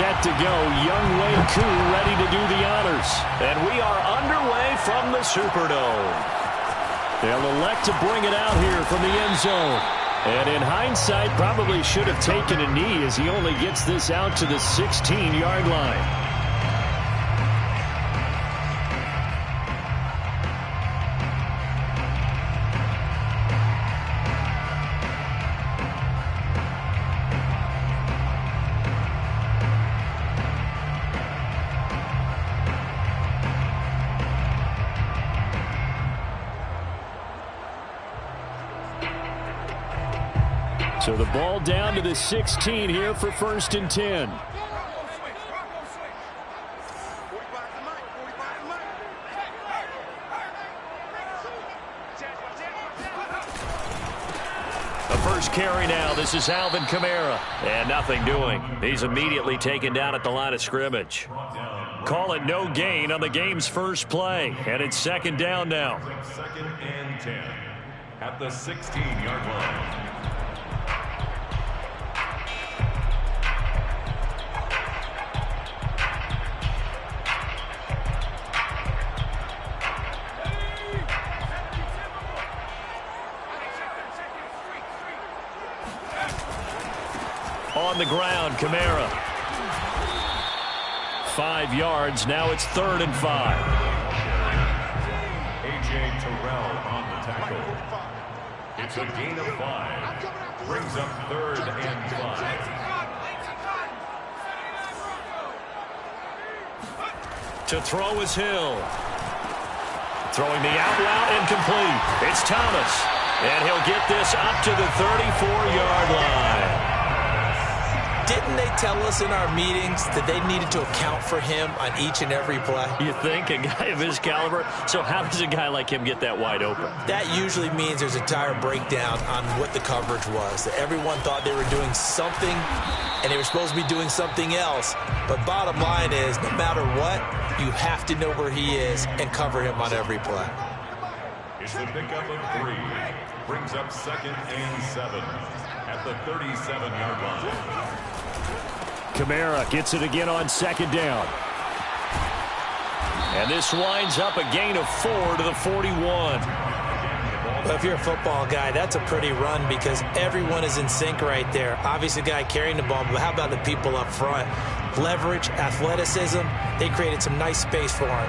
set to go. Young Wei Koo ready to do the honors. And we are underway from the Superdome. They'll elect to bring it out here from the end zone. And in hindsight, probably should have taken a knee as he only gets this out to the 16-yard line. So the ball down to the 16 here for 1st and 10. The first carry now. This is Alvin Kamara. And nothing doing. He's immediately taken down at the line of scrimmage. Call it no gain on the game's first play. And it's 2nd down now. 2nd and 10 at the 16-yard line. On the ground, Kamara. 5 yards. Now it's 3rd and 5. A.J. Terrell on the tackle. It's a gain of 5. Brings up 3rd and 5. To throw is Hill. Throwing the out route incomplete. It's Thomas. And he'll get this up to the 34-yard line. Didn't they tell us in our meetings that they needed to account for him on each and every play? You think? A guy of his caliber? So how does a guy like him get that wide open? That usually means there's a entire breakdown on what the coverage was. That everyone thought they were doing something, and they were supposed to be doing something else. But bottom line is, no matter what, you have to know where he is and cover him on every play. It's the pickup of 3. Brings up 2nd and 7 at the 37-yard line. Kamara gets it again on 2nd down. And this winds up a gain of 4 to the 41. Well, if you're a football guy, that's a pretty run because everyone is in sync right there. Obviously, the guy carrying the ball, but how about the people up front? Leverage, athleticism, they created some nice space for him.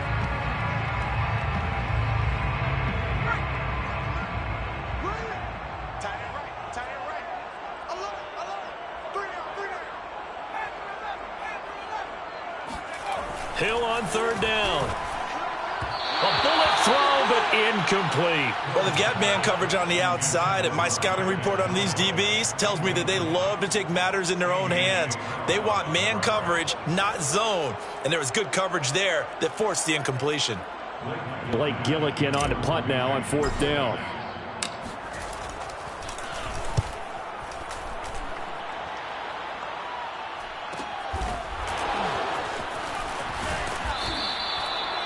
Hill on 3rd down. A bullet throw, but incomplete. Well, they've got man coverage on the outside, and my scouting report on these DBs tells me that they love to take matters in their own hands. They want man coverage, not zone. And there was good coverage there that forced the incompletion. Blake Gillikin on the punt now on 4th down.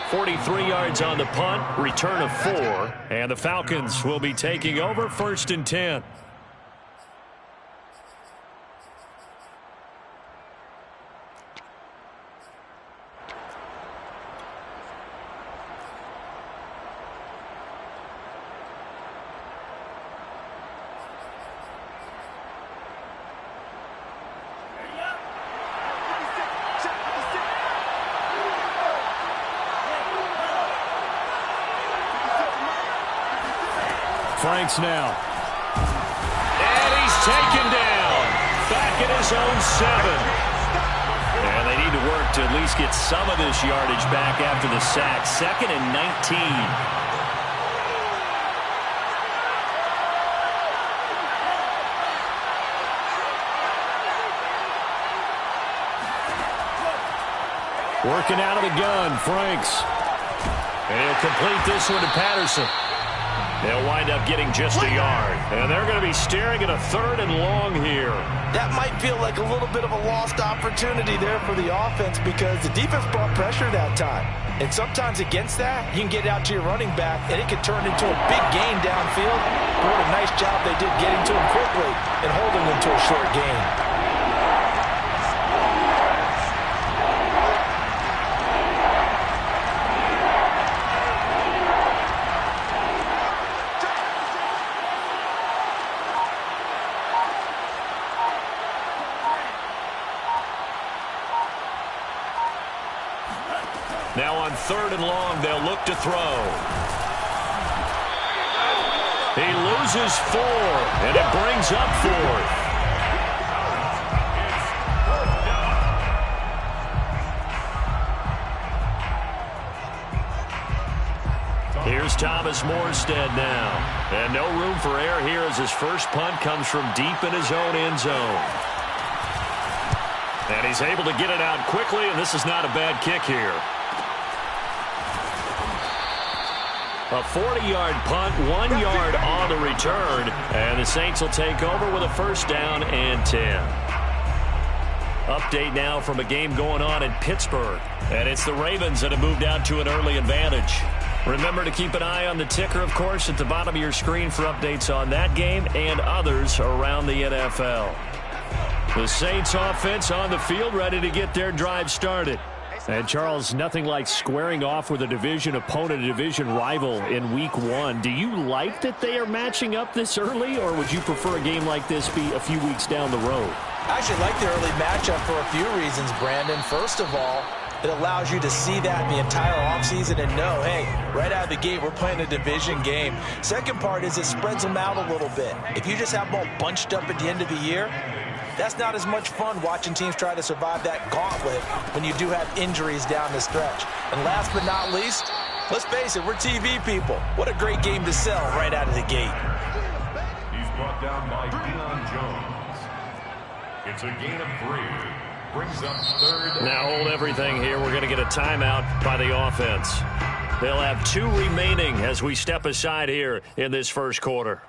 .43 yards on the punt, return of 4, and the Falcons will be taking over 1st and 10. Franks now. And he's taken down. Back at his own 7. And they need to work to at least get some of this yardage back after the sack. 2nd and 19. Working out of the gun, Franks. And he'll complete this one to Patterson. They'll wind up getting just a yard. And they're going to be staring at a 3rd and long here. That might feel like a little bit of a lost opportunity there for the offense because the defense brought pressure that time. And sometimes against that, you can get out to your running back, and it can turn into a big gain downfield. But what a nice job they did getting to him quickly and holding him to a short gain. Now on 3rd and long, they'll look to throw. He loses 4, and it brings up 4th. Here's Thomas Morstead now. And no room for error here as his first punt comes from deep in his own end zone. And he's able to get it out quickly, and this is not a bad kick here. A 40-yard punt, 1 yard on the return, and the Saints will take over with a 1st down and 10. Update now from a game going on in Pittsburgh, and it's the Ravens that have moved out to an early advantage. Remember to keep an eye on the ticker, of course, at the bottom of your screen for updates on that game and others around the NFL. The Saints offense on the field, ready to get their drive started. And, Charles, nothing like squaring off with a division opponent, a division rival in Week 1. Do you like that they are matching up this early, or would you prefer a game like this be a few weeks down the road? I actually like the early matchup for a few reasons, Brandon. First of all, it allows you to see that the entire offseason and know, hey, right out of the gate, we're playing a division game. Second part is it spreads them out a little bit. If you just have them all bunched up at the end of the year, that's not as much fun watching teams try to survive that gauntlet when you do have injuries down the stretch. And last but not least, let's face it, we're TV people. What a great game to sell right out of the gate. He's brought down by Deion Jones. It's a gain of 3. Brings up 3rd. Now hold everything here. We're going to get a timeout by the offense. They'll have 2 remaining as we step aside here in this first quarter.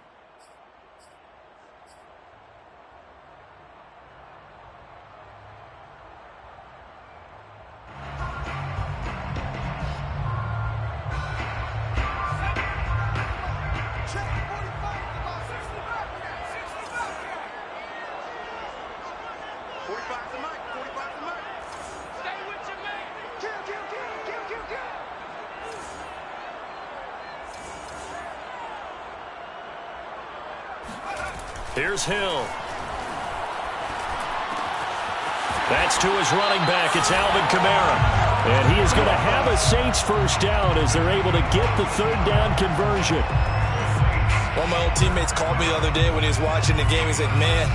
Here's Hill. That's to his running back. It's Alvin Kamara. And he is going to have a Saints 1st down as they're able to get the 3rd down conversion. One of my old teammates called me the other day when he was watching the game. He's like, man,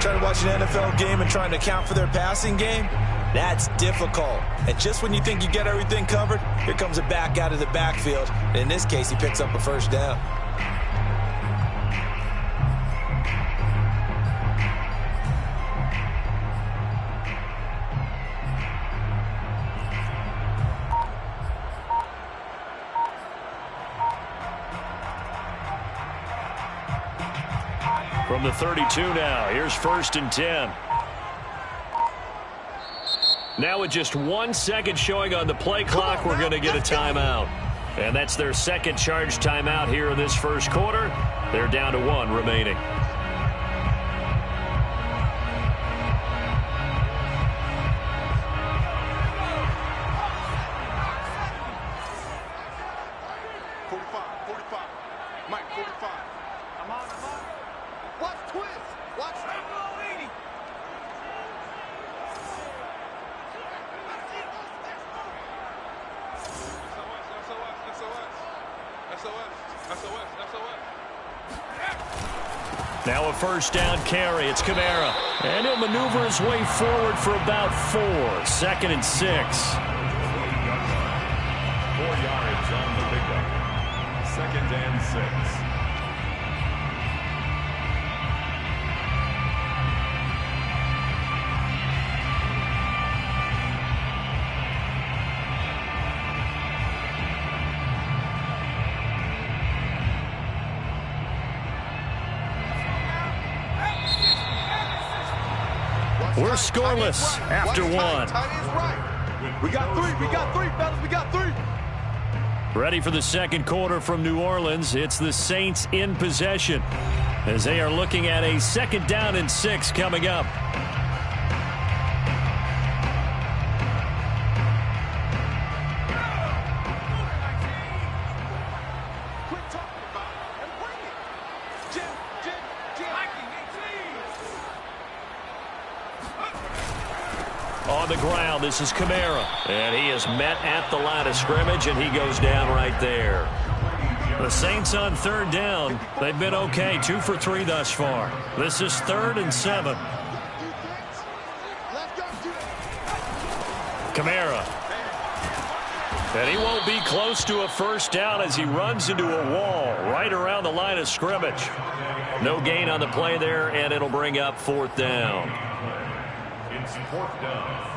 trying to watch an NFL game and trying to account for their passing game, that's difficult. And just when you think you get everything covered, here comes a back out of the backfield. And in this case, he picks up a 1st down. From the 32 now, here's 1st and 10. Now with just 1 second showing on the play clock, we're going to get a timeout. And that's their second charge timeout here in this first quarter. They're down to 1 remaining. Now a 1st down carry. It's Kamara. And he'll maneuver his way forward for about 4. 2nd and 6. 4 yards on the pickup. 2nd and 6. We're scoreless after 1. We got 3, fellas, we got 3. Ready for the second quarter from New Orleans. It's the Saints in possession as they are looking at a 2nd down and 6 coming up. On the ground. This is Kamara. And he is met at the line of scrimmage, and he goes down right there. The Saints on third down. They've been okay, 2 for 3 thus far. This is 3rd and 7. Kamara. And he won't be close to a first down as he runs into a wall right around the line of scrimmage. No gain on the play there, and it'll bring up 4th down. It's 4th down.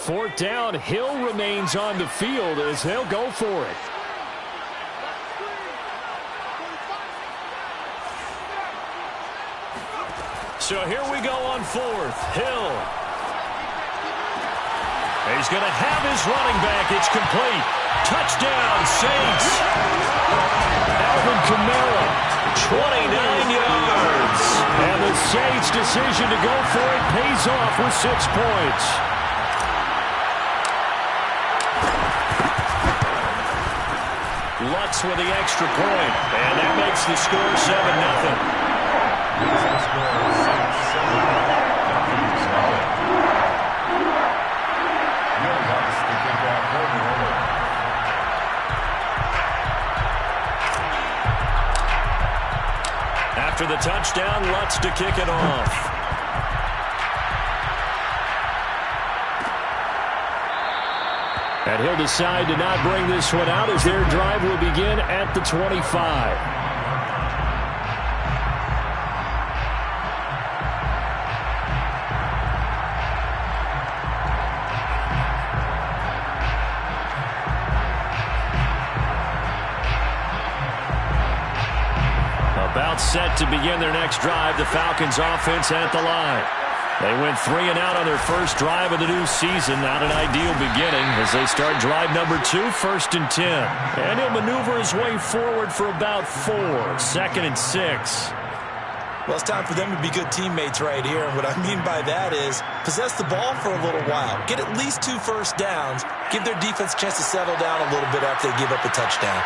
Fourth down, Hill remains on the field as they'll go for it. So here we go on 4th. Hill. He's going to have his running back. It's complete. Touchdown, Saints. Alvin Kamara, 29 yards. And the Saints' decision to go for it pays off with 6 points. Lutz with the extra point, and that makes the score 7-0. After the touchdown, Lutz to kick it off. And he'll decide to not bring this one out as their drive will begin at the 25. About set to begin their next drive, the Falcons offense at the line. They went 3 and out on their first drive of the new season. Not an ideal beginning as they start drive number 2, 1st and 10. And he'll maneuver his way forward for about 4, 2nd and 6. Well, it's time for them to be good teammates right here. And what I mean by that is possess the ball for a little while. Get at least 2 first downs. Give their defense a chance to settle down a little bit after they give up a touchdown.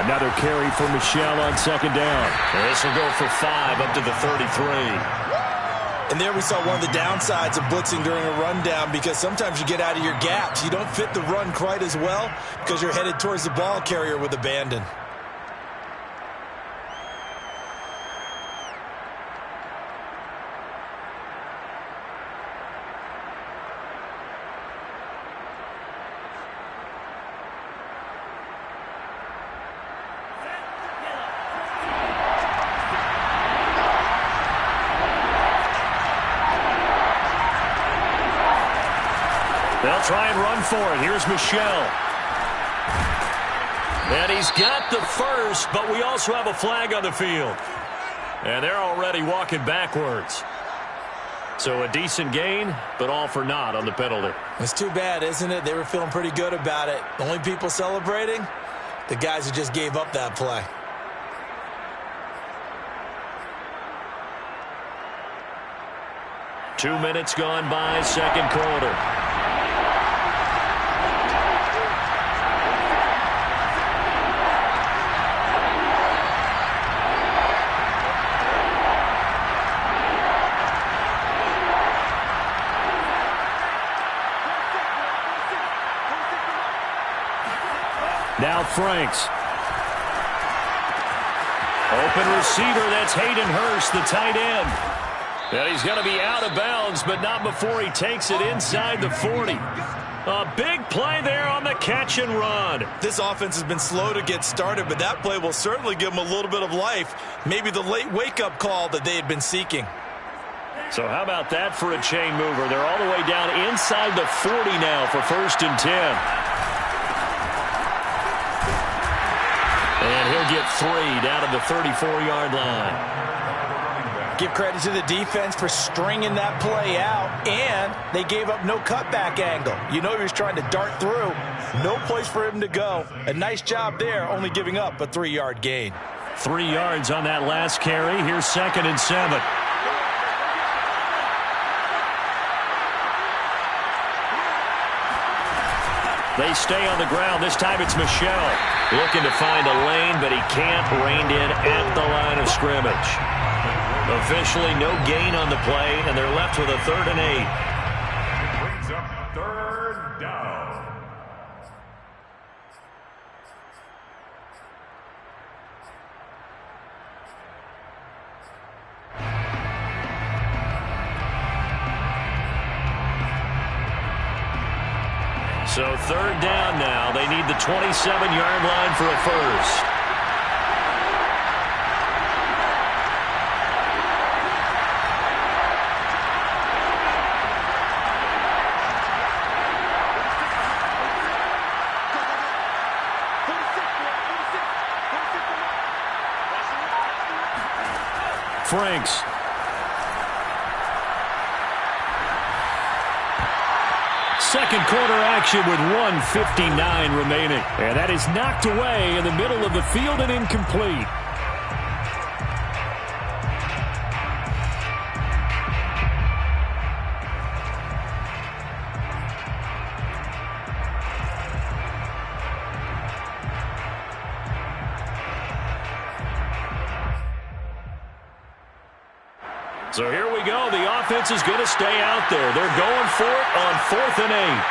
Another carry for Michelle on 2nd down. This will go for 5 up to the 33. And there we saw one of the downsides of blitzing during a rundown because sometimes you get out of your gaps. You don't fit the run quite as well because you're headed towards the ball carrier with abandon. They'll try and run for it. Here's Michelle. And he's got the first, but we also have a flag on the field. And they're already walking backwards. So a decent gain, but all for naught on the penalty. It's too bad, isn't it? They were feeling pretty good about it. The only people celebrating, the guys who just gave up that play. Two minutes gone by, second quarter. Now Franks. Open receiver, that's Hayden Hurst, the tight end. And he's going to be out of bounds, but not before he takes it inside the 40. A big play there on the catch and run. This offense has been slow to get started, but that play will certainly give them a little bit of life. Maybe the late wake-up call that they had been seeking. So how about that for a chain mover? They're all the way down inside the 40 now for 1st and 10. And he'll get 3 down at the 34-yard line. Give credit to the defense for stringing that play out, and they gave up no cutback angle. You know he was trying to dart through. No place for him to go. A nice job there, only giving up a 3-yard gain. 3 yards on that last carry. Here's 2nd and 7. They stay on the ground. This time it's Michel. Looking to find a lane, but he can't. Reined in at the line of scrimmage. Officially no gain on the play, and they're left with a 3rd and 8. Brings up 3rd down. So 3rd down now. They need the 27-yard line for a first. Franks. Second quarter action with 1:59 remaining. And that is knocked away in the middle of the field and incomplete. So here we go. The offense is going to stay out there. They're going for it on 4th and 8.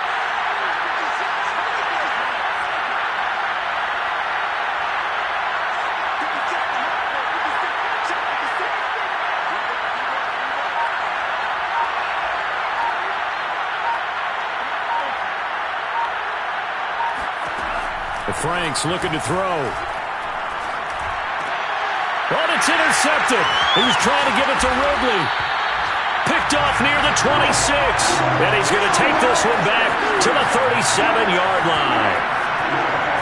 Franks looking to throw. But it's intercepted. He's trying to give it to Ridley. Picked off near the 26. And he's going to take this one back to the 37-yard line.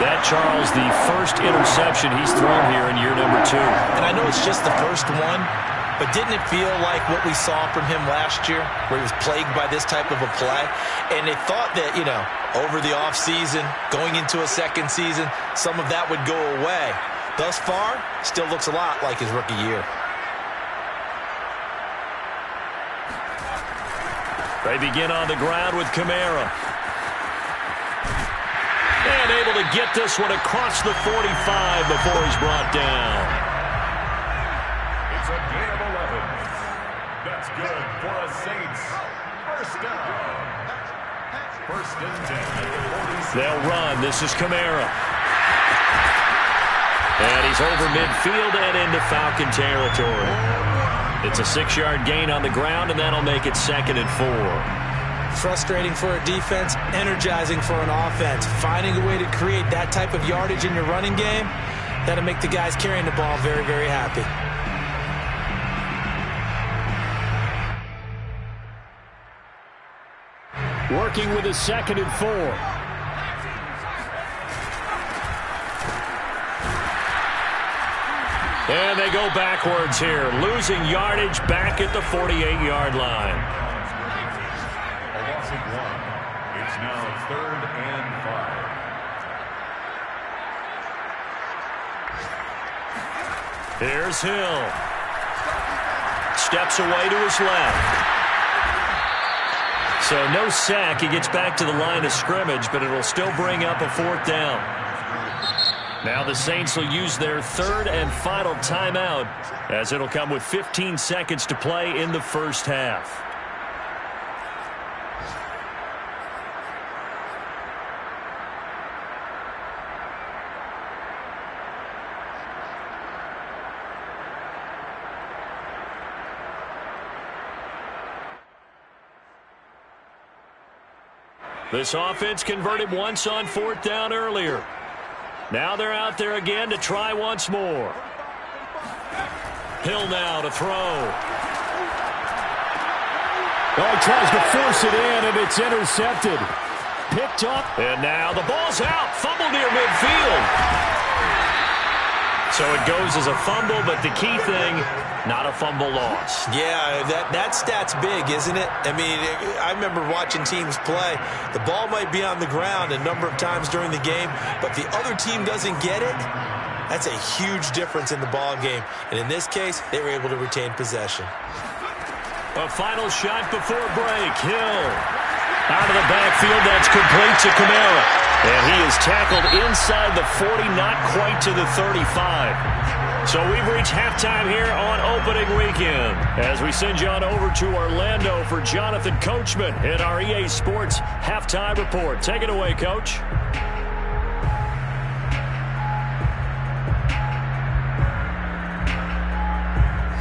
That, Charles, the first interception he's thrown here in year number 2. And I know it's just the first one, but didn't it feel like what we saw from him last year, where he was plagued by this type of a play? And they thought that, over the offseason, going into a second season, some of that would go away. Thus far, still looks a lot like his rookie year. They begin on the ground with Kamara. And able to get this one across the 45 before he's brought down. It's a gain of 11. That's good for a Saints. First down. 1st and 10 at the 47. They'll run. This is Kamara. And he's over midfield and into Falcon territory. It's a 6-yard gain on the ground, and that'll make it 2nd and 4. Frustrating for a defense, energizing for an offense. Finding a way to create that type of yardage in your running game, that'll make the guys carrying the ball very, very happy. Working with a 2nd and 4. And they go backwards here, losing yardage back at the 48-yard line. A loss of 1. It's now 3rd and 5. Here's Hill. Steps away to his left. So no sack. He gets back to the line of scrimmage, but it'll still bring up a 4th down. Now the Saints will use their 3rd and final timeout, as it'll come with 15 seconds to play in the first half. This offense converted once on 4th down earlier. Now they're out there again to try once more. Hill now to throw. Oh, he tries to force it in, and it's intercepted. Picked up, and now the ball's out. Fumble near midfield. So it goes as a fumble, but the key thing, not a fumble loss. Yeah, that stat's big, isn't it? I mean, I remember watching teams play. The ball might be on the ground a number of times during the game, but if the other team doesn't get it, that's a huge difference in the ball game. And in this case, they were able to retain possession. A final shot before break. Hill out of the backfield. That's complete to Kamara. And he is tackled inside the 40, not quite to the 35. So we've reached halftime here on opening weekend as we send you on over to Orlando for Jonathan Coachman in our EA Sports Halftime Report. Take it away, Coach.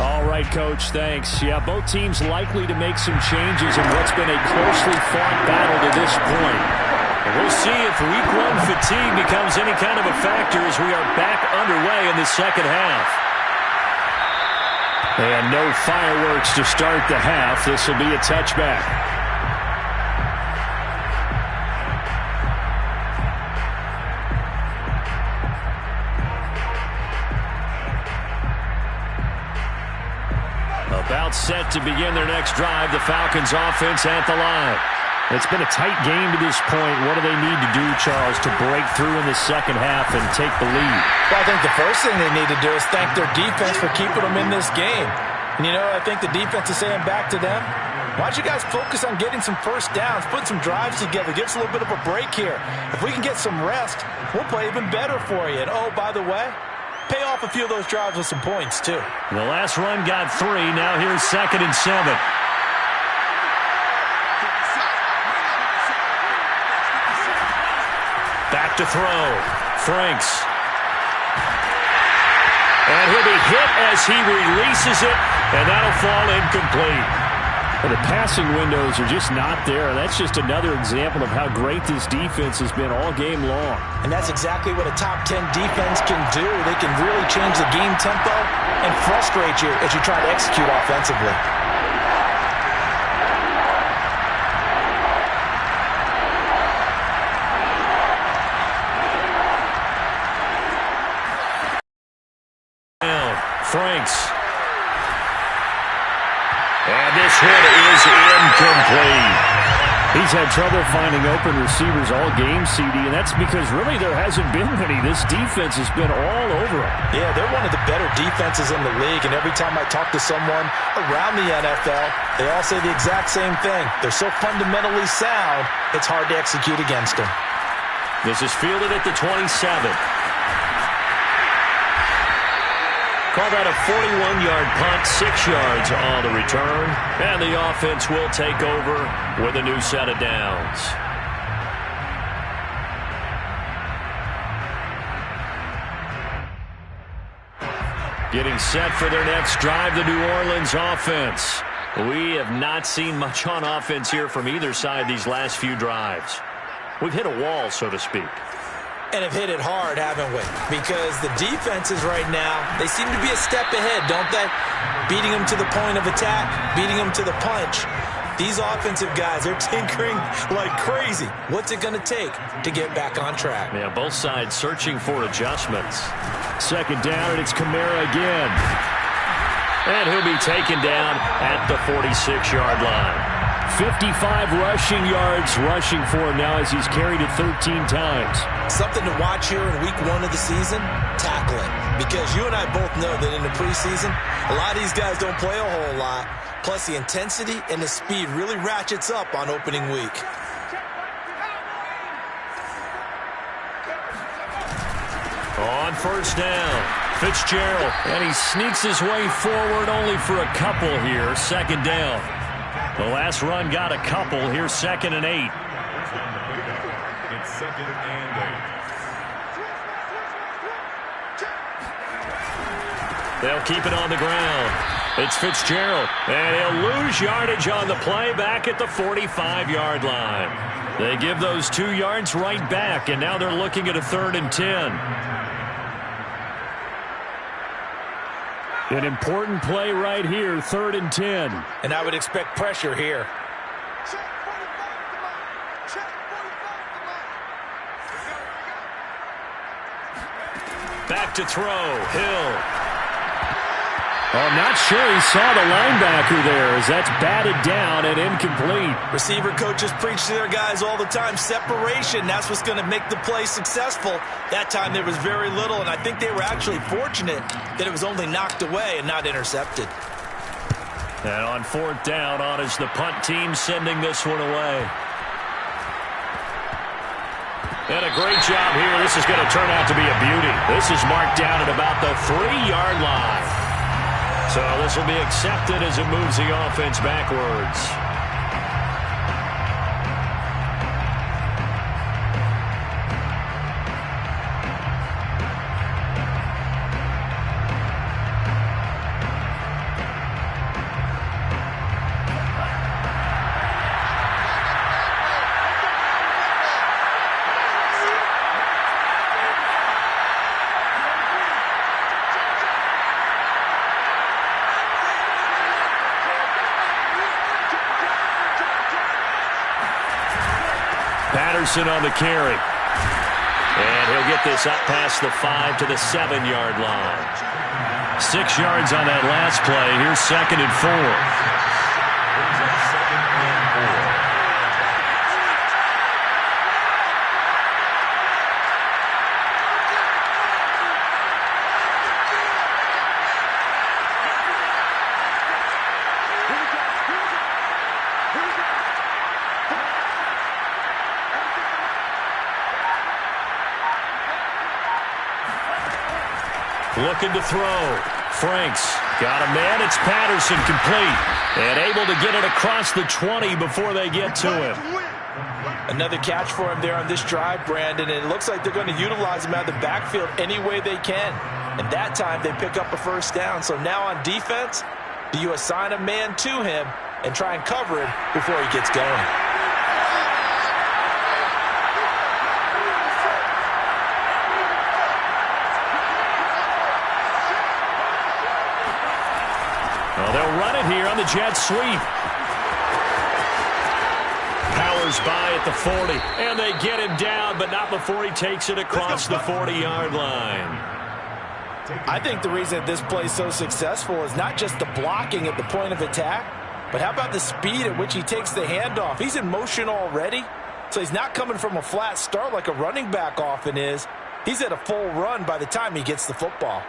All right, Coach, thanks. Yeah, both teams likely to make some changes in what's been a closely fought battle to this point. And we'll see if Week 1 fatigue becomes any kind of a factor as we are back underway in the second half. And no fireworks to start the half. This will be a touchback. About set to begin their next drive, the Falcons offense at the line. It's been a tight game to this point. What do they need to do, Charles, to break through in the second half and take the lead? Well, I think the first thing they need to do is thank their defense for keeping them in this game. And, you know, I think the defense is saying back to them, why don't you guys focus on getting some first downs, put some drives together, give us a little bit of a break here. If we can get some rest, we'll play even better for you. And, oh, by the way, pay off a few of those drives with some points, too. The last run got 3. Now here's 2nd and 7. Back to throw. Franks. And he'll be hit as he releases it, and that'll fall incomplete. Well, the passing windows are just not there. That's just another example of how great this defense has been all game long. And that's exactly what a top 10 defense can do. They can really change the game tempo and frustrate you as you try to execute offensively. Franks. And this hit is incomplete. He's had trouble finding open receivers all game, CD, and that's because really there hasn't been many. This defense has been all over him. Yeah, they're one of the better defenses in the league, and every time I talk to someone around the NFL, they all say the exact same thing. They're so fundamentally sound, it's hard to execute against them. This is fielded at the 27. Call that a 41-yard punt, 6 yards on the return. And the offense will take over with a new set of downs. Getting set for their next drive, the New Orleans offense. We have not seen much on offense here from either side these last few drives. We've hit a wall, so to speak. And have hit it hard, haven't we? Because the defenses right now, they seem to be a step ahead, don't they? Beating them to the point of attack, beating them to the punch. These offensive guys, they're tinkering like crazy. What's it going to take to get back on track? Yeah, both sides searching for adjustments. 2nd down, and it's Kamara again. And he'll be taken down at the 46-yard line. 55 rushing yards rushing for him now as he's carried it 13 times. Something to watch here in week 1 of the season, tackling. Because you and I both know that in the preseason, a lot of these guys don't play a whole lot. Plus the intensity and the speed really ratchets up on opening week. On 1st down, Fitzgerald. And he sneaks his way forward only for a couple here. 2nd down. The last run got a couple. Here's 2nd and 8. It's 2nd and 8. They'll keep it on the ground. It's Fitzgerald. And he'll lose yardage on the play back at the 45-yard line. They give those 2 yards right back, and now they're looking at a 3rd and 10. An important play right here, 3rd and 10. And I would expect pressure here. Back to throw. Hill. Oh, I'm not sure he saw the linebacker there as that's batted down and incomplete. Receiver coaches preach to their guys all the time. Separation, that's what's going to make the play successful. That time there was very little, and I think they were actually fortunate that it was only knocked away and not intercepted. And on fourth down, on is the punt team sending this one away. And a great job here. This is going to turn out to be a beauty. This is marked down at about the 3-yard line. So this will be accepted as it moves the offense backwards. On the carry. And he'll get this up past the 5 to the 7-yard line. 6 yards on that last play. Here's 2nd and 4. Looking to throw. Franks got a man. It's Patterson, complete. And able to get it across the 20 before they get to him. Another catch for him there on this drive, Brandon. And it looks like they're going to utilize him out of the backfield any way they can. And that time they pick up a first down. So now on defense, do you assign a man to him and try and cover him before he gets going? Well, they'll run it here on the jet sweep. Powers by at the 40, and they get him down, but not before he takes it across the 40-yard line. I think the reason this play is so successful is not just the blocking at the point of attack, but how about the speed at which he takes the handoff? He's in motion already, so he's not coming from a flat start like a running back often is. He's at a full run by the time he gets the football.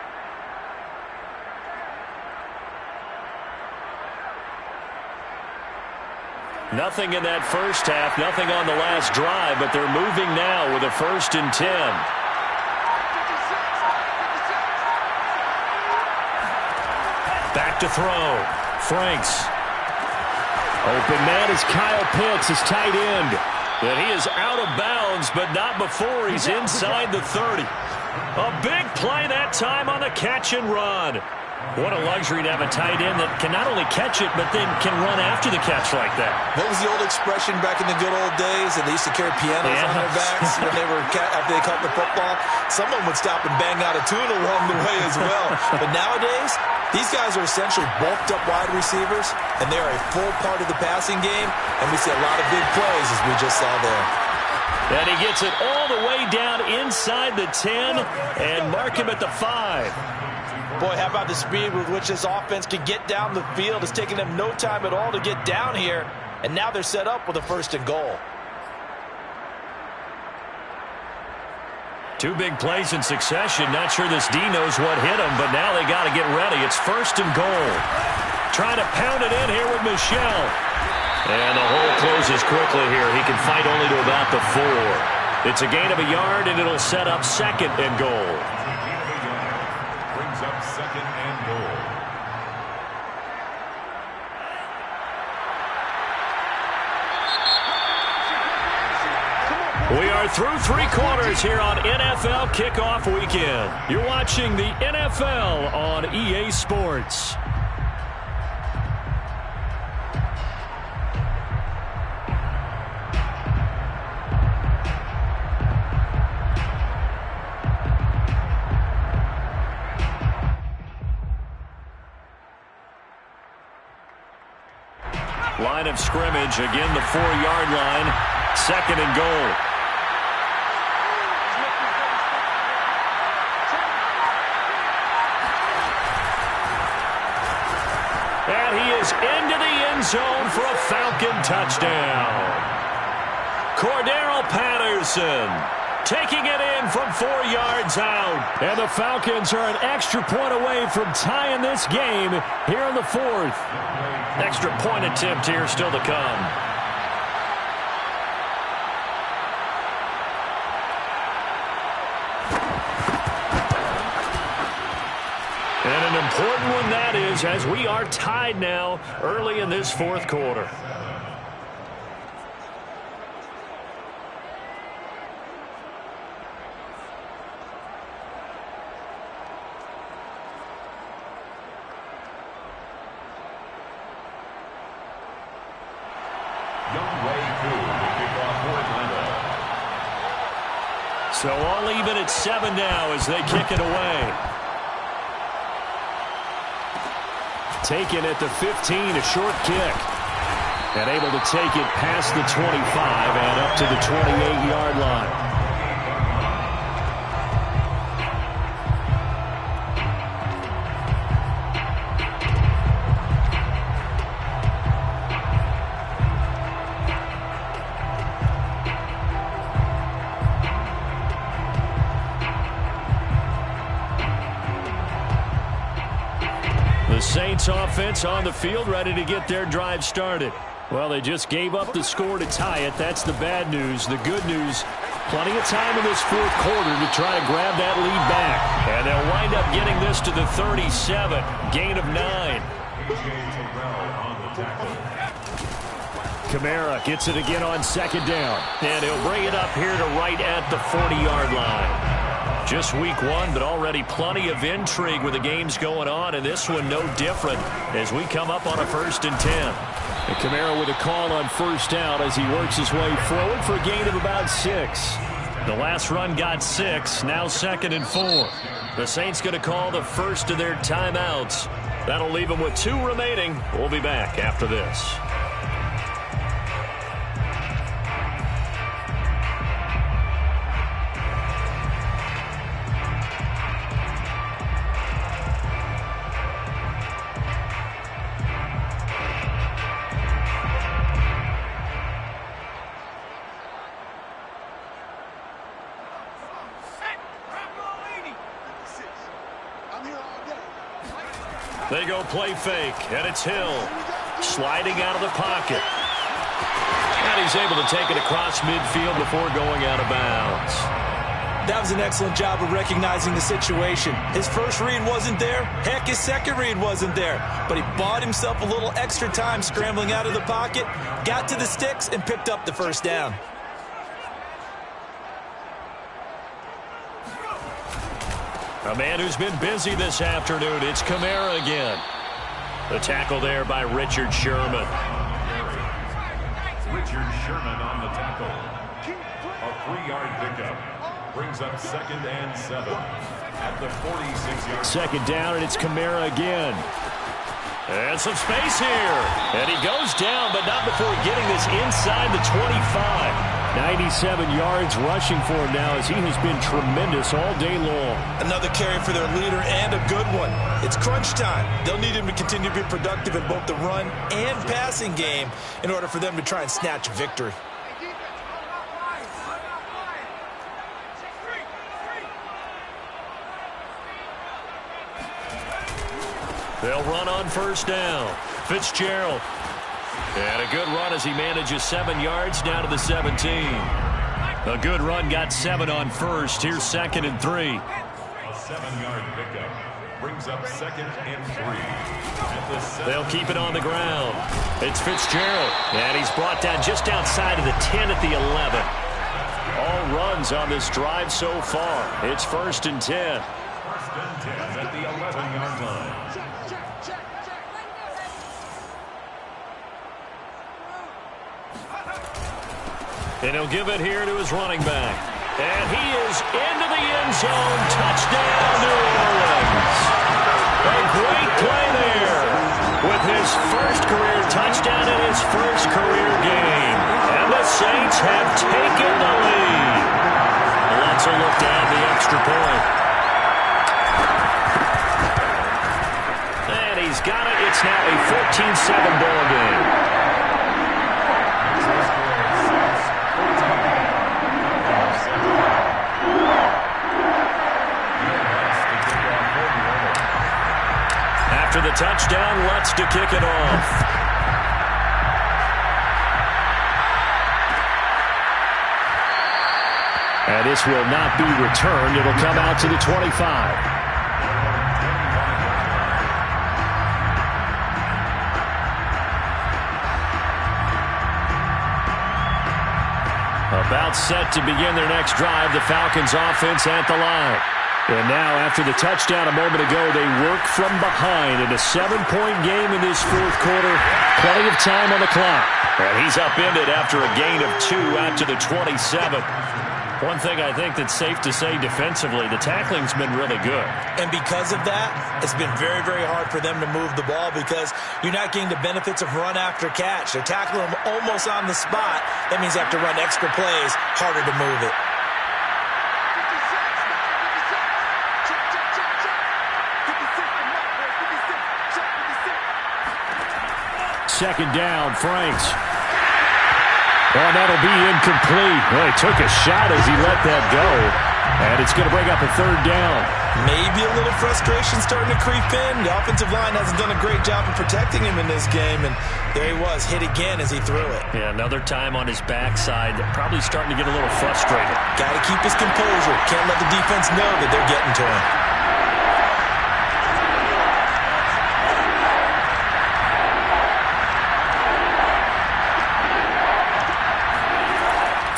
Nothing in that first half, nothing on the last drive, but they're moving now with a 1st and 10. Back to throw. Franks. Open man is Kyle Pitts, his tight end. And he is out of bounds, but not before he's inside the 30. A big play that time on the catch and run. What a luxury to have a tight end that can not only catch it, but then can run after the catch like that. What was the old expression back in the good old days? And they used to carry pianos on their backs when they were after they caught the football. Someone would stop and bang out a tune along the way as well. But nowadays, these guys are essentially bulked up wide receivers, and they are a full part of the passing game. And we see a lot of big plays as we just saw there. And he gets it all the way down inside the 10 and mark him at the 5. Boy, how about the speed with which this offense can get down the field? It's taking them no time at all to get down here. And now they're set up with a 1st and goal. 2 big plays in succession. Not sure this D knows what hit him, but now they got to get ready. It's 1st and goal. Trying to pound it in here with Michel. And the hole closes quickly here. He can fight only to about the 4. It's a gain of a yard, and it'll set up 2nd and goal. Brings up 2nd and goal. We are through 3 quarters here on NFL Kickoff Weekend. You're watching the NFL on EA Sports. Line of scrimmage, again the 4-yard line, 2nd and goal. And he is into the end zone for a Falcon touchdown. Cordero Patterson taking it in from 4 yards out. And the Falcons are an extra point away from tying this game here in the 4th. Extra point attempt here still to come. And an important one that is, as we are tied now early in this 4th quarter. So all even at 7 now as they kick it away. Taken at the 15, a short kick. And able to take it past the 25 and up to the 28-yard line. The Saints offense on the field ready to get their drive started. Well, they just gave up the score to tie it. That's the bad news. The good news, plenty of time in this 4th quarter to try to grab that lead back. And they'll wind up getting this to the 37. Gain of 9. Kamara gets it again on 2nd down. And he'll bring it up here to right at the 40-yard line. Just week 1, but already plenty of intrigue with the games going on, and this one no different as we come up on a 1st and 10. And Kamara with a call on 1st down as he works his way forward for a gain of about 6. The last run got 6, now 2nd and 4. The Saints going to call the first of their timeouts. That'll leave them with 2 remaining. We'll be back after this. They go play fake, and it's Hill sliding out of the pocket. And he's able to take it across midfield before going out of bounds. That was an excellent job of recognizing the situation. His first read wasn't there. Heck, his second read wasn't there. But he bought himself a little extra time scrambling out of the pocket, got to the sticks, and picked up the 1st down. A man who's been busy this afternoon, it's Kamara again. The tackle there by Richard Sherman. Richard Sherman on the tackle. A 3-yard pickup brings up 2nd and 7 at the 46-yard. 2nd down, and it's Kamara again. And some space here. And he goes down, but not before getting this inside the 25. 97 yards rushing for him now as he has been tremendous all day long. Another carry for their leader and a good one. It's crunch time. They'll need him to continue to be productive in both the run and passing game in order for them to try and snatch victory. They'll run on 1st down. Fitzgerald. And a good run as he manages 7 yards down to the 17. A good run got 7 on 1st. Here's 2nd and 3. A 7-yard pickup brings up 2nd and 3. They'll keep it on the ground. It's Fitzgerald. And he's brought down just outside of the 10 at the 11. All runs on this drive so far. It's 1st and 10. 1st and 10 at the 11-yard line. And he'll give it here to his running back. And he is into the end zone. Touchdown, New Orleans. A great play there with his first career touchdown in his first career game. And the Saints have taken the lead. Let's a look down the extra point. And he's got it. It's now a 7 ball game. After the touchdown, Lutz to kick it off. And this will not be returned. It'll come out to the 25. About set to begin their next drive, the Falcons offense at the line. And now, after the touchdown a moment ago, they work from behind in a 7-point game in this fourth quarter. Plenty of time on the clock. And he's upended after a gain of 2 out to the 27. One thing I think that's safe to say defensively, the tackling's been really good. And because of that, it's been very, very hard for them to move the ball because you're not getting the benefits of run after catch. They're tackling them almost on the spot. That means they have to run extra plays, harder to move it. Second down, Franks. Oh, that'll be incomplete. Well, he took a shot as he let that go. And it's going to bring up a third down. Maybe a little frustration starting to creep in. The offensive line hasn't done a great job of protecting him in this game. And there he was, hit again as he threw it. Yeah, another time on his backside. Probably starting to get a little frustrated. Got to keep his composure. Can't let the defense know that they're getting to him.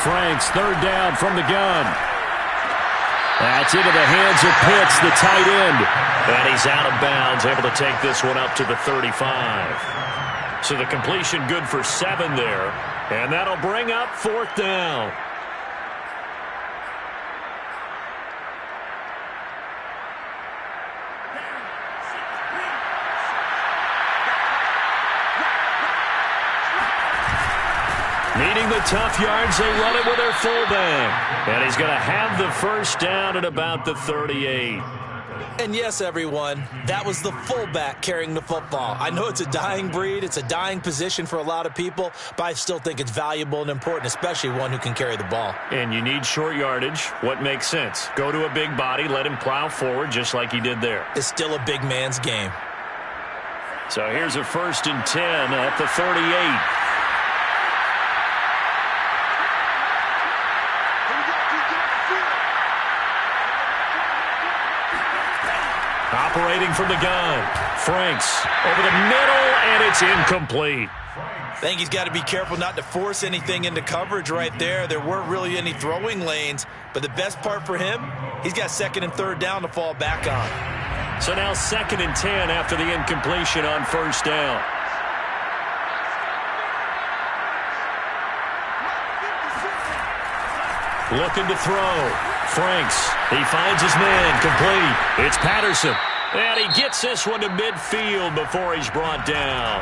Franks, third down from the gun. That's into the hands of Pitts, the tight end. And he's out of bounds, able to take this one up to the 35. So the completion good for 7 there. And that'll bring up fourth down. Needing the tough yards, they run it with their fullback. And he's going to have the first down at about the 38. And yes, everyone, that was the fullback carrying the football. I know it's a dying breed, it's a dying position for a lot of people, but I still think it's valuable and important, especially one who can carry the ball. And you need short yardage. What makes sense? Go to a big body, let him plow forward just like he did there. It's still a big man's game. So here's a 1st and 10 at the 38. Operating from the gun. Franks over the middle, and it's incomplete. I think he's got to be careful not to force anything into coverage right there. There weren't really any throwing lanes, but the best part for him, he's got 2nd and 3rd down to fall back on. So now 2nd and 10 after the incompletion on 1st down. Looking to throw. Franks, he finds his man, complete. It's Patterson. And he gets this one to midfield before he's brought down.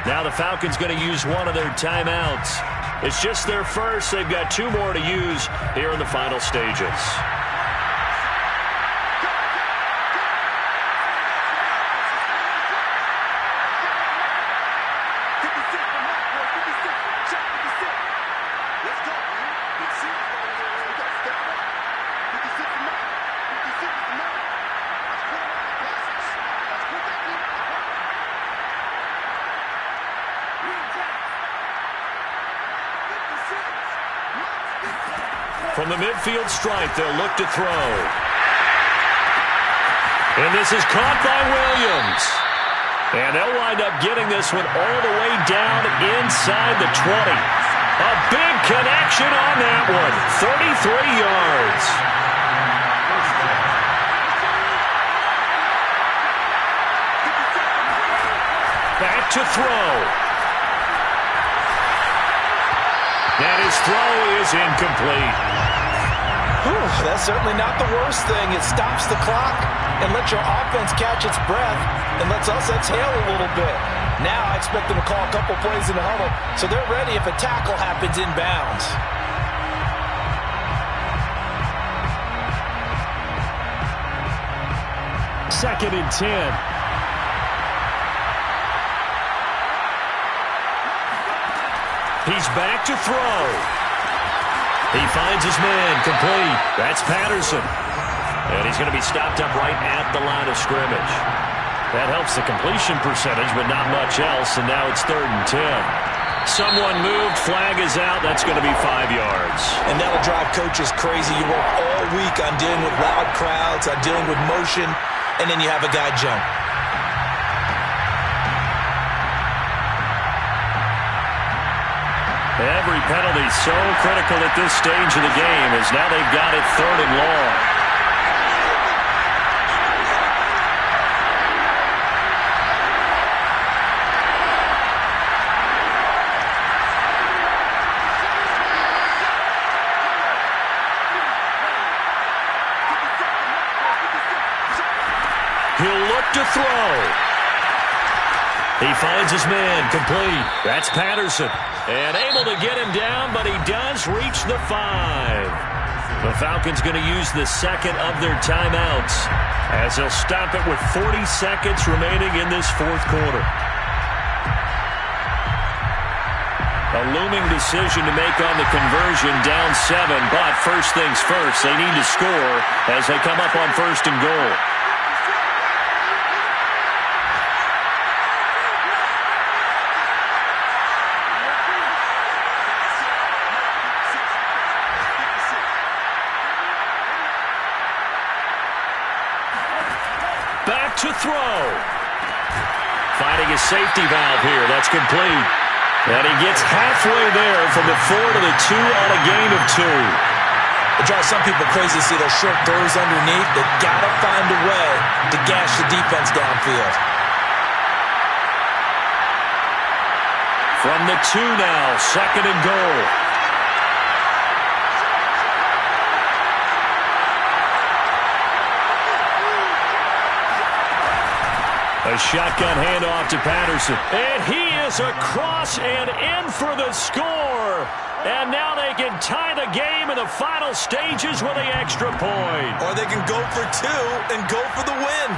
Now the Falcons going to use one of their timeouts. It's just their first. They've got 2 more to use here in the final stages. From the midfield stripe, they'll look to throw. And this is caught by Williams. And they'll wind up getting this one all the way down inside the 20. A big connection on that one. 33 yards. Back to throw. And his throw is incomplete. Whew, that's certainly not the worst thing. It stops the clock and lets your offense catch its breath and lets us exhale a little bit. Now I expect them to call a couple plays in the huddle so they're ready if a tackle happens inbounds. Second and 10. He's back to throw. He finds his man complete. That's Patterson. And he's going to be stopped up right at the line of scrimmage. That helps the completion percentage, but not much else, and now it's 3rd and 10. Someone moved, flag is out, that's going to be 5 yards. And that'll drive coaches crazy. You work all week on dealing with loud crowds, on dealing with motion, and then you have a guy jump. Every penalty so critical at this stage of the game as now they've got it 3rd and long. He'll look to throw. He finds his man complete. That's Patterson. And able to get him down, but he does reach the 5. The Falcons going to use the second of their timeouts as they'll stop it with 40 seconds remaining in this 4th quarter. A looming decision to make on the conversion, down 7, but first things first, they need to score as they come up on 1st and goal. Back to throw. Finding a safety valve here. That's complete. And he gets halfway there from the 4 to the 2 on a gain of 2. It drives some people crazy to see those short throws underneath. They've got to find a way to gash the defense downfield. From the 2 now, 2nd and goal. A shotgun handoff to Patterson. And he is across and in for the score. And now they can tie the game in the final stages with the extra point. Or they can go for 2 and go for the win.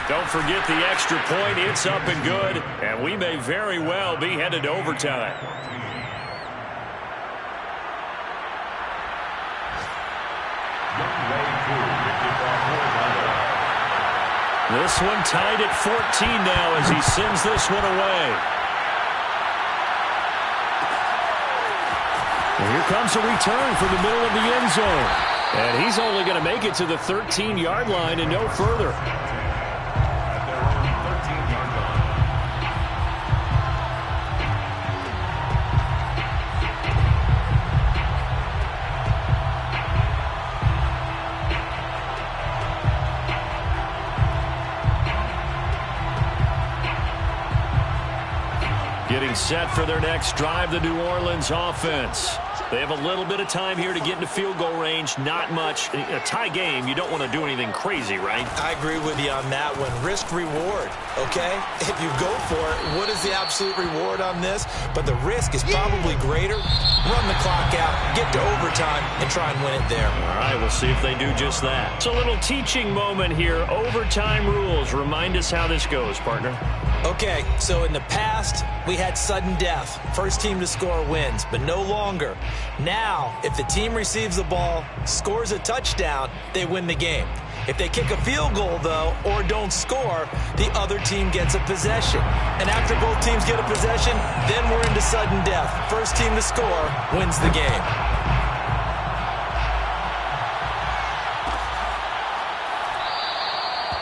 Don't forget the extra point. It's up and good. And we may very well be headed to overtime. This one tied at 14 now as he sends this one away. And here comes a return from the middle of the end zone. And he's only going to make it to the 13-yard line and no further. Getting set for their next drive, the New Orleans offense. They have a little bit of time here to get into field goal range. Not much. A tie game, you don't want to do anything crazy, right? I agree with you on that one. Risk-reward, okay? If you go for it, what is the absolute reward on this? But the risk is probably greater. Run the clock out, get to overtime, and try and win it there. All right, we'll see if they do just that. It's a little teaching moment here. Overtime rules. Remind us how this goes, partner. Okay, so in the past, we had sudden death. First team to score wins, but no longer. Now, if the team receives the ball, scores a touchdown, they win the game. If they kick a field goal, though, or don't score, the other team gets a possession. And after both teams get a possession, then we're into sudden death. First team to score wins the game.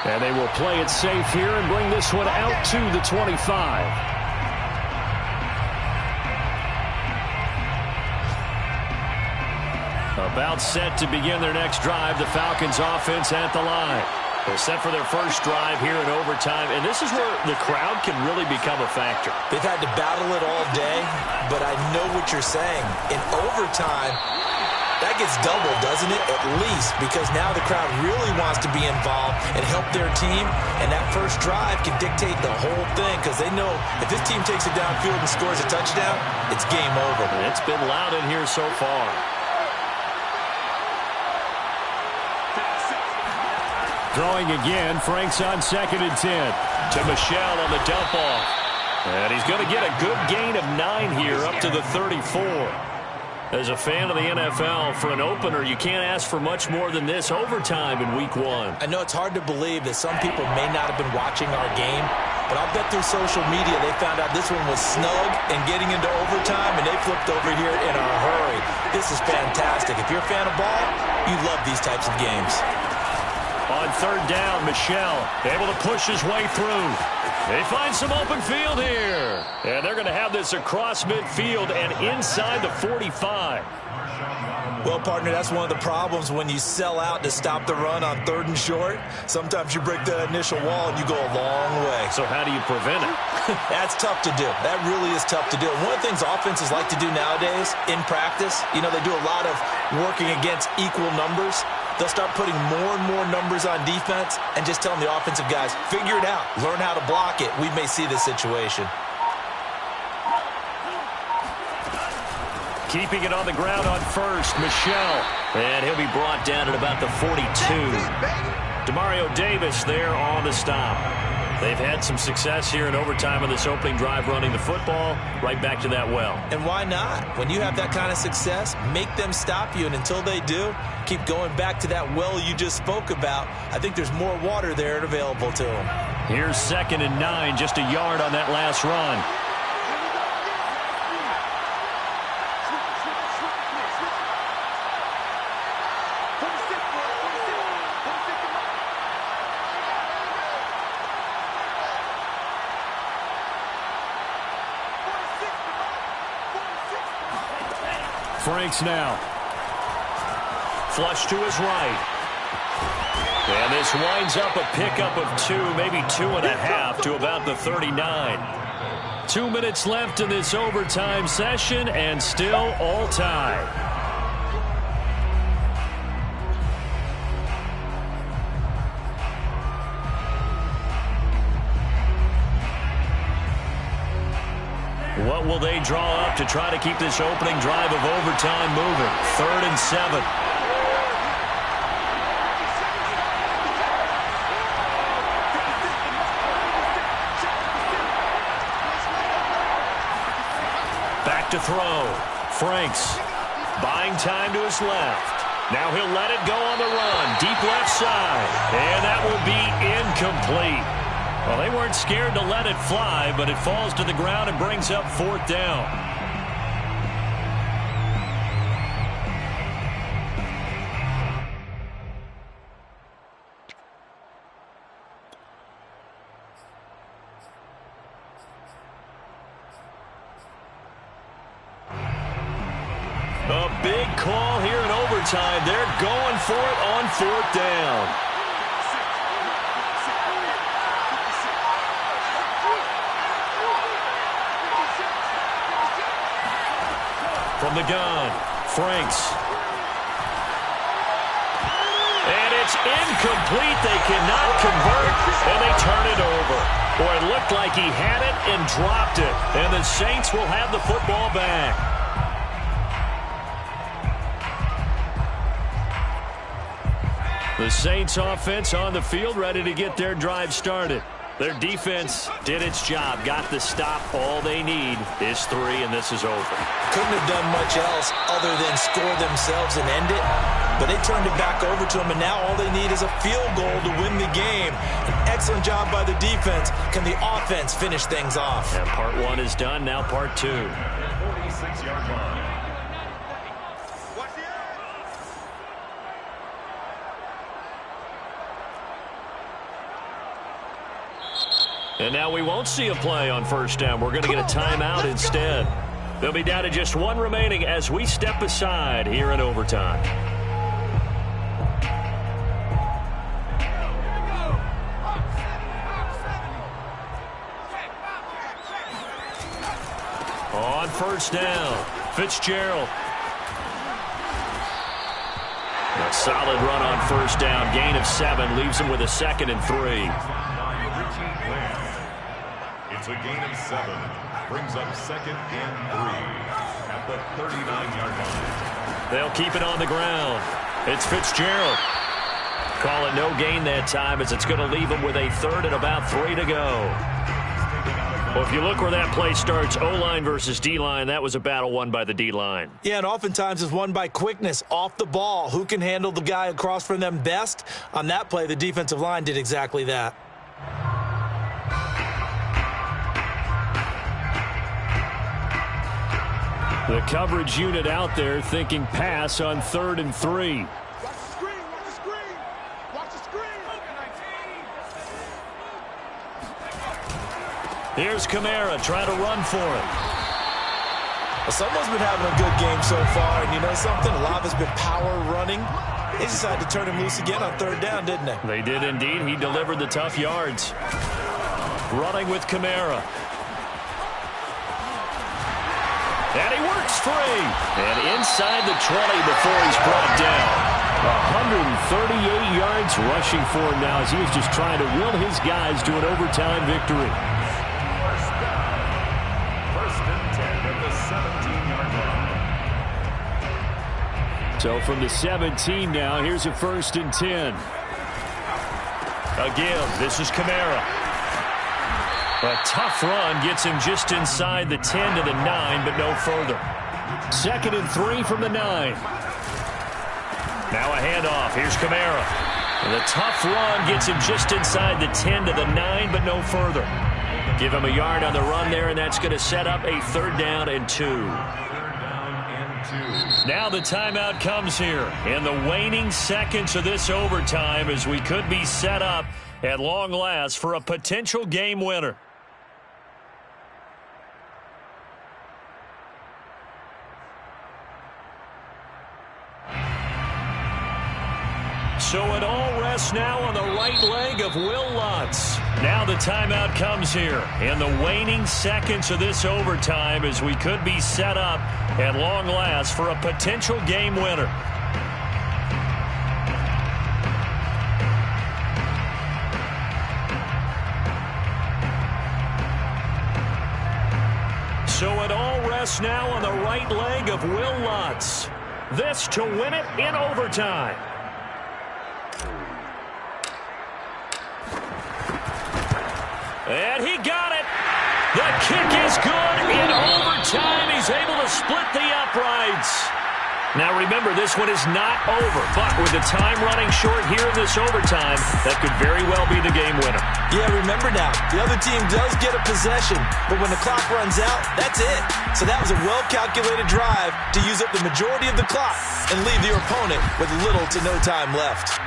And they will play it safe here and bring this one out to the 25. About set to begin their next drive, the Falcons offense at the line. They're set for their first drive here in overtime, and this is where the crowd can really become a factor. They've had to battle it all day, but I know what you're saying. In overtime, that gets doubled, doesn't it? At least, because now the crowd really wants to be involved and help their team, and that first drive can dictate the whole thing because they know if this team takes it downfield and scores a touchdown, it's game over. It's been loud in here so far. Throwing again, Frank's on 2nd and 10. To Michel on the dump off. And he's going to get a good gain of 9 here up to the 34. As a fan of the NFL, for an opener, you can't ask for much more than this overtime in Week 1. I know it's hard to believe that some people may not have been watching our game, but I'll bet through social media they found out this one was snug and getting into overtime, and they flipped over here in a hurry. This is fantastic. If you're a fan of ball, you love these types of games. On third down, Michel able to push his way through. They find some open field here. And they're going to have this across midfield and inside the 45. Well, partner, that's one of the problems when you sell out to stop the run on third and short. Sometimes you break that initial wall and you go a long way. So how do you prevent it? That's tough to do. That really is tough to do. One of the things offenses like to do nowadays in practice, you know, they do a lot of working against equal numbers. They'll start putting more and more numbers on defense and just telling the offensive guys, figure it out, learn how to block it. We may see this situation. Keeping it on the ground on first, Michel. And he'll be brought down at about the 42. Demario Davis there on the stop. They've had some success here in overtime on this opening drive running the football. Right back to that well. And why not? When you have that kind of success, make them stop you. And until they do, keep going back to that well you just spoke about. I think there's more water there and available to them. Here's 2nd and 9, just a yard on that last run. Franks now. Flush to his right. And this winds up a pickup of 2, maybe 2.5 to about the 39. 2 minutes left in this overtime session and still all tied. What will they draw up to try to keep this opening drive of overtime moving? 3rd and 7. Back to throw. Franks buying time to his left. Now he'll let it go on the run. Deep left side. And that will be incomplete. Well, they weren't scared to let it fly, but it falls to the ground and brings up 4th down. A big call here in overtime. They're going for it on 4th down. From the gun, Franks. And it's incomplete. They cannot convert, and they turn it over. Boy, it looked like he had it and dropped it. And the Saints will have the football back. The Saints offense on the field, ready to get their drive started. Their defense did its job, got the stop. All they need is 3, and this is over. Couldn't have done much else other than score themselves and end it, but they turned it back over to them, and now all they need is a field goal to win the game. An excellent job by the defense. Can the offense finish things off? And part 1 is done, now part 2. 46-yard line. And now we won't see a play on 1st down. We're going to get a timeout instead. They'll be down to just 1 remaining as we step aside here in overtime. On 1st down, Fitzgerald. A solid run on 1st down. Gain of 7 leaves him with a 2nd and 3. It's a gain of 7. Brings up 2nd and 3 at the 39-yard line. They'll keep it on the ground. It's Fitzgerald. Call it no gain that time as it's going to leave him with a 3rd and about 3 to go. Well, if you look where that play starts, O-line versus D-line, that was a battle won by the D-line. Yeah, and oftentimes it's won by quickness off the ball. Who can handle the guy across from them best? On that play, the defensive line did exactly that. The coverage unit out there thinking pass on 3rd and 3. Watch the screen, watch the screen. Watch the screen. Here's Kamara trying to run for it. Well, someone's been having a good game so far, and you know something? A lot has been power running. They decided to turn him loose again on 3rd down, didn't they? They did indeed. He delivered the tough yards. Running with Kamara. And he works free. And inside the 20 before he's brought down. 138 yards rushing for him now as he was just trying to will his guys to an overtime victory. First and 10 at the 17-yard line. So from the 17 now, here's a 1st and 10. Again, this is Kamara. A tough run gets him just inside the 10 to the 9, but no further. 2nd and 3 from the 9. Now a handoff. Here's Kamara. The tough run gets him just inside the 10 to the 9, but no further. Give him a yard on the run there, and that's going to set up a 3rd down and 2. Now the timeout comes here in the waning seconds of this overtime as we could be set up at long last for a potential game winner. So it all rests now on the right leg of Will Lutz. Now the timeout comes here in the waning seconds of this overtime as we could be set up at long last for a potential game winner. So it all rests now on the right leg of Will Lutz. This to win it in overtime. And he got it. The kick is good in overtime. He's able to split the uprights. Now remember, this one is not over, but with the time running short here in this overtime, that could very well be the game winner. Yeah, remember now, the other team does get a possession, but when the clock runs out, that's it. So that was a well-calculated drive to use up the majority of the clock and leave your opponent with little to no time left.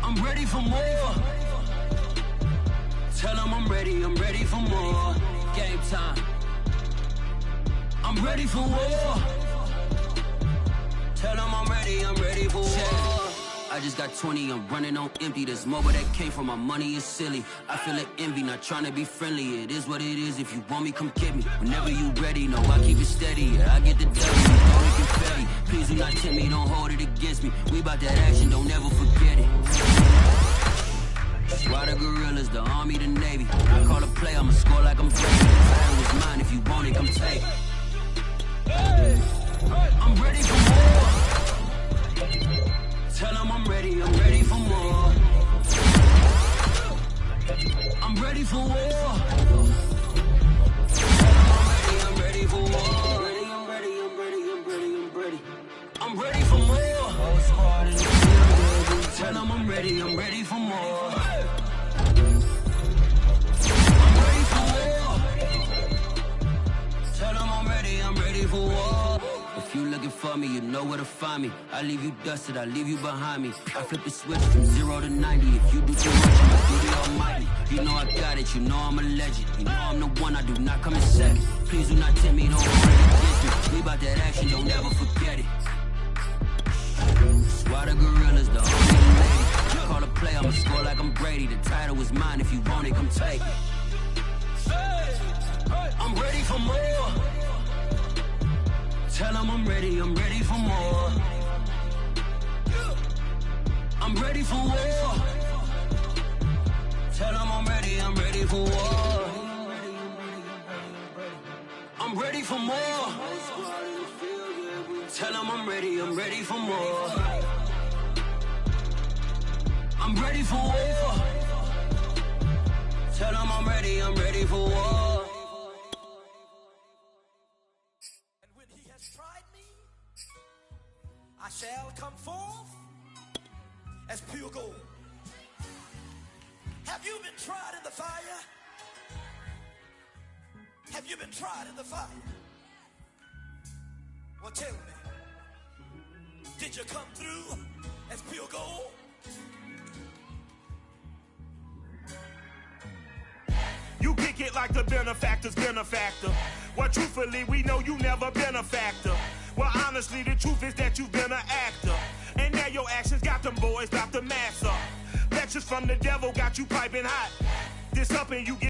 I'm ready for more. Tell them I'm ready for more. Game time. I'm ready for war. Tell them I'm ready for war. I just got 20, I'm running on empty. This mobile that came from my money is silly. I feel it envy, not trying to be friendly. It is what it is, if you want me, come get me. Whenever you ready, no, I keep it steady. Yeah, I get the W, don't make it fatty. Please do not tempt me, don't hold it against me. We bout that action, don't ever forget it. Why the gorillas, the army, the navy. I call a play, I'ma score like I'm Brady. Title was mine, if you want it, come take it. I'm ready for more. ready for more. Tell them I'm ready for more. I'm ready for war. Tell them I'm ready for war. If you looking for me, you know where to find me. I leave you dusted, I leave you behind me. I flip the switch from 0 to 90. If you do too much, I must do the almighty. You know I got it, you know I'm a legend. You know I'm the one, I do not come in second. Please do not tempt me, don't hold it against me. We about that action, don't ever forget it. Squad of gorillas, the only lady. Call a play, I'ma score like I'm Brady. The title is mine, if you want it, come take it. I'm ready for more. Tell them I'm ready for more. I'm ready for war. Tell them I'm ready for war. I'm ready for more. Tell them I'm ready for more. I'm ready for war. Tell them I'm ready for war. And when he has tried me, I shall come forth as pure gold. Have you been tried in the fire? Have you been tried in the fire? Well, tell me, did you come through as pure gold? You kick it like the benefactor's benefactor. Well, truthfully, we know you never been a factor. Well, honestly, the truth is that you've been an actor. And now your actions got them boys, got the mass up. Lectures from the devil got you piping hot. This up and you get